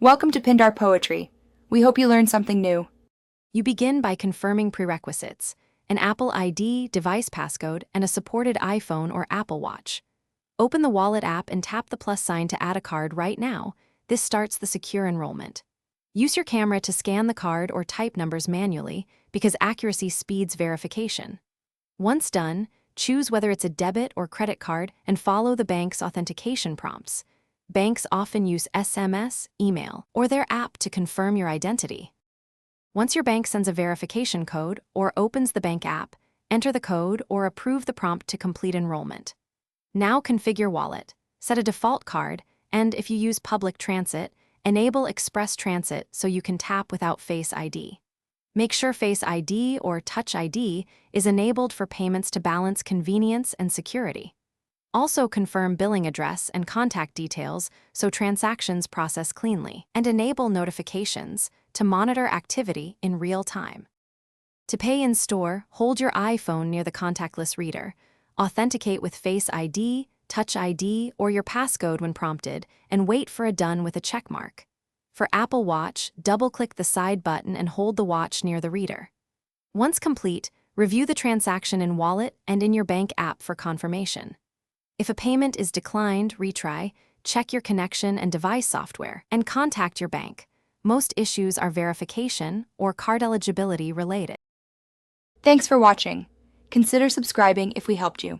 Welcome to Pindar Poetry. We hope you learned something new. You begin by confirming prerequisites: an Apple ID, device passcode, and a supported iPhone or Apple Watch. Open the Wallet app and tap the plus sign to add a card right now. This starts the secure enrollment. Use your camera to scan the card or type numbers manually because accuracy speeds verification. Once done, choose whether it's a debit or credit card and follow the bank's authentication prompts. Banks often use SMS, email, or their app to confirm your identity. Once your bank sends a verification code or opens the bank app, enter the code or approve the prompt to complete enrollment. Now configure wallet, set a default card, and if you use public transit, enable Express Transit so you can tap without Face ID. Make sure Face ID or Touch ID is enabled for payments to balance convenience and security. Also confirm billing address and contact details so transactions process cleanly, and enable notifications to monitor activity in real time. To pay in store, hold your iPhone near the contactless reader, authenticate with Face ID, Touch ID, or your passcode when prompted, and wait for a done with a checkmark. For Apple Watch, double-click the side button and hold the watch near the reader. Once complete, review the transaction in Wallet and in your bank app for confirmation. If a payment is declined, retry, check your connection and device software, and contact your bank. Most issues are verification or card eligibility related. Thanks for watching. Consider subscribing if we helped you.